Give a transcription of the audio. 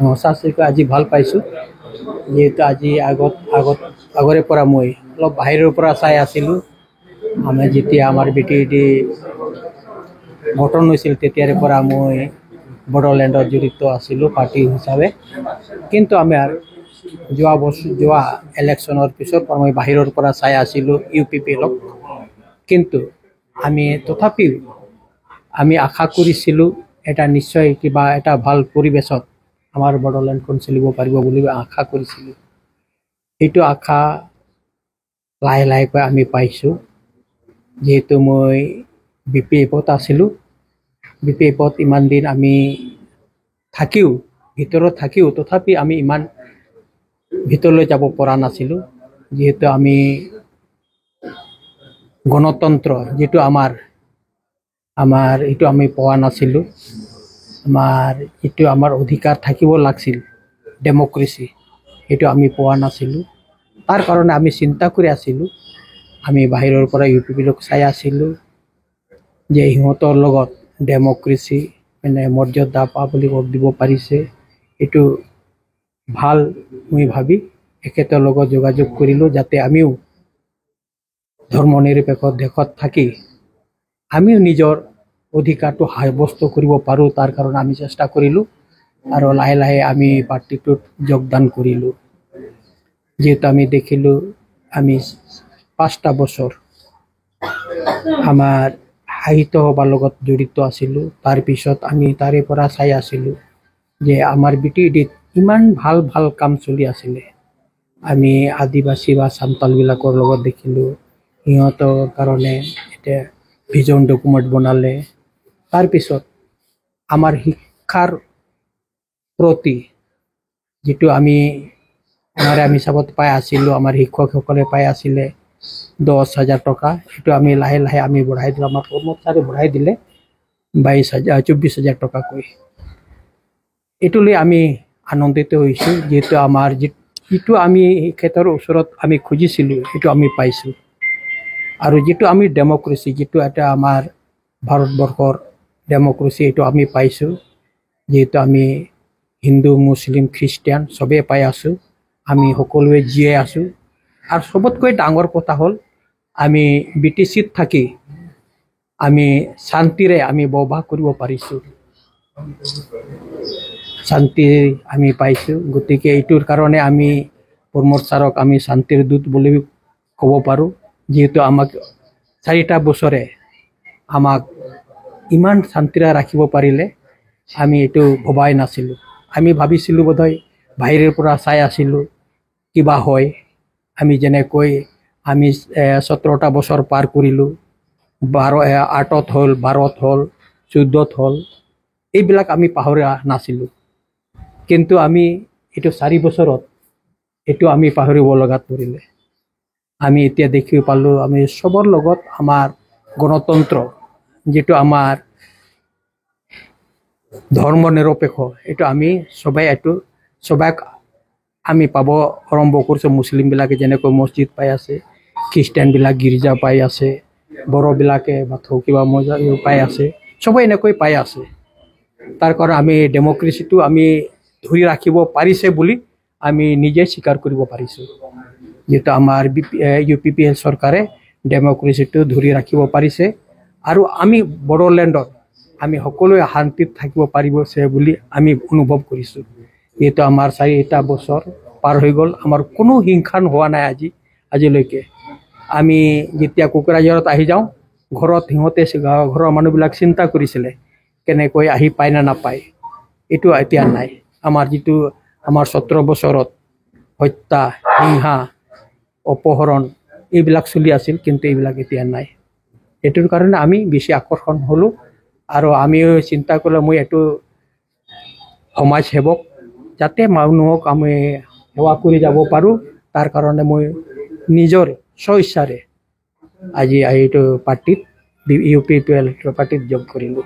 সঁচাকৈ আজি ভাল পাইছোঁ যিহেতু আজি আগৰে পৰা মই অলপ বাহিৰৰ পৰা চাই আছিলোঁ আমি যেতিয়া আমাৰ বিটিডি গঠন হৈছিল তেতিয়াৰে পৰা মই বড়োলেণ্ডত জড়িত আছিলোঁ পাৰ্টি হিচাপে কিন্তু আমাৰ যোৱা ইলেকশ্যনৰ পিছত মই বাহিৰৰ পৰা চাই আছিলোঁ UPPLক কিন্তু আমি তথাপিও আমি আশা কৰিছিলোঁ এটা নিশ্চয় কিবা এটা ভাল পৰিৱেশত আমাৰ বড়োলেণ্ডখন চলিব পাৰিব বুলি আশা কৰিছিলোঁ এইটো আশা লাহে লাহেকৈ আমি পাইছোঁ যেহেতু মই BPFত আছিলোঁ BPFত ইমান দিন আমি ভিতৰত থাকিও তথাপি আমি ইমান ভিতৰলৈ যাব পৰা নাছিলোঁ যেহেতু আমি গণতন্ত্ৰ যেটো আমাৰ এইটো আমি পোৱা নাছিলোঁ আমাৰ অধিকাৰ থাকিব লাগিছিল ডেমক্ৰেসি এইটো আমি পোৱা নাছিলোঁ তাৰ কাৰণে আমি চিন্তা কৰি আছিলোঁ আমি বাহিৰৰ পৰা UPPলক চাই আছিলোঁ যে ইহঁতৰ লগত ডেমক্ৰেসি মানে মৰ্যাদা পাবলৈ দিব পাৰিছে এইটো ভাল মই ভাবি একেটাৰ লগত যোগাযোগ কৰিলোঁ যাতে আমিও ধৰ্মনিৰপেক্ষ দেশত থাকি আমিও নিজৰ অধিকাৰটো সাব্যস্ত কৰিব পাৰোঁ তাৰ কাৰণে আমি চেষ্টা কৰিলোঁ আৰু লাহে লাহে আমি পাৰ্টিটোত যোগদান কৰিলোঁ যেহেতু আমি দেখিলোঁ আমি 5টা বছৰ আমাৰ সাহিত্য সভাৰ লগত জড়িত আছিলোঁ তাৰ পিছত আমি তাৰে পৰা চাই আছিলোঁ যে আমাৰ BTDত ইমান ভাল ভাল কাম চলি আছিলে আমি আদিবাসী বা সান্তালবিলাকৰ লগত দেখিলোঁ সিহঁতৰ কাৰণে এটা ভিজন ডকুমেণ্ট বনালে তাৰ পিছত আমাৰ শিক্ষাৰ প্ৰতি যেটো আমি হিচাপত পাই আছিলোঁ আমাৰ শিক্ষকসকলে পাই আছিলে 10,000 টকা এইটো আমি লাহে লাহে আমি বঢ়াই দিলোঁ আমাৰ কৰ্মচাৰী বঢ়াই দিলে 24,000 টকাকৈ এইটো লৈ আমি আনন্দিত হৈছোঁ যেহেতু আমাৰ যিটো আমি শিক্ষকৰ ওচৰত আমি খুজিছিলোঁ সেইটো আমি পাইছোঁ আৰু যেটো আমি ডেমক্ৰেসি যেটো এটা আমাৰ ভাৰতবৰ্ষৰ ডেমক্ৰেসি এইটো আমি পাইছোঁ যেহেতু আমি হিন্দু মুছলিম খ্ৰীষ্টিয়ান সবে পাই আছোঁ আমি সকলোৱে জীয়াই আছোঁ আৰু সবতকৈ ডাঙৰ কথা হ'ল আমি BTCত থাকি আমি শান্তিৰে আমি বসবাস কৰিব পাৰিছোঁ শান্তি আমি পাইছোঁ গতিকে এইটোৰ কাৰণে আমি প্ৰমোদ ছাৰক আমি শান্তিৰ দূত বুলি ক'ব পাৰোঁ যেহেতু আমাক 4টা বছৰে আমাক ইমান শান্তিৰে ৰাখিব পাৰিলে আমি এইটো ভবাই নাছিলোঁ আমি ভাবিছিলোঁ বোধহয় বাহিৰৰ পৰা চাই আছিলোঁ কিবা হয় আমি যেনেকৈ আমি 17টা বছৰ পাৰ কৰিলোঁ 8ত হ'ল 12ত হ'ল 14ত হ'ল এইবিলাক আমি পাহৰা নাছিলোঁ কিন্তু আমি এইটো 4 বছৰত এইটো আমি পাহৰিব লগাত পৰিলে আমি এতিয়া দেখি পালোঁ আমি সবৰ লগত আমাৰ গণতন্ত্ৰ যেটো আমাৰ ধৰ্ম নিৰপেক্ষ এইটো আমি সবাই আমি পাব আৰম্ভ কৰিছোঁ মুছলিমবিলাকে যেনেকৈ মছজিদ পাই আছে খ্ৰীষ্টিয়ানবিলাক গীৰ্জা পাই আছে বড়োবিলাকে বাথৌ কিবা মজা পাই আছে সবাই এনেকৈ পাই আছে তাৰ কাৰণে আমি ডেমক্ৰেসিটো আমি ধৰি ৰাখিব পাৰিছে বুলি আমি নিজে স্বীকাৰ কৰিব পাৰিছোঁ যেটো আমাৰ UPPL চৰকাৰে ডেমক্ৰেসিটো ধৰি ৰাখিব পাৰিছে আৰু আমি বড়োলেণ্ডত আমি সকলোৱে শান্তিত থাকিব পাৰিবছে বুলি আমি অনুভৱ কৰিছোঁ যেটো আমাৰ 4টা বছৰ পাৰ হৈ গ'ল আমাৰ কোনো হিংসা হোৱা নাই আজিলৈকে আমি যেতিয়া কোকৰাঝাৰত আহি যাওঁ ঘৰত সিহঁতে ঘৰৰ মানুহবিলাক চিন্তা কৰিছিলে কেনেকৈ আহি পায় না নাপায় এইটো এতিয়া নাই আমাৰ যেটো আমাৰ 17 বছৰত হত্যা হিংসা অপহৰণ এইবিলাক চলি আছিল কিন্তু এইবিলাক এতিয়া নাই এইটোৰ কাৰণে আমি বেছি আকৰ্ষণ হ'লোঁ আৰু আমিও চিন্তা কৰিলোঁ মই এইটো সমাজ সেৱক যাতে মানুহক আমি সেৱা কৰি যাব পাৰোঁ তাৰ কাৰণে মই নিজৰ স্বইচ্ছাৰে আজি এইটো পাৰ্টিত UPPL পাৰ্টিত যোগ কৰিলোঁ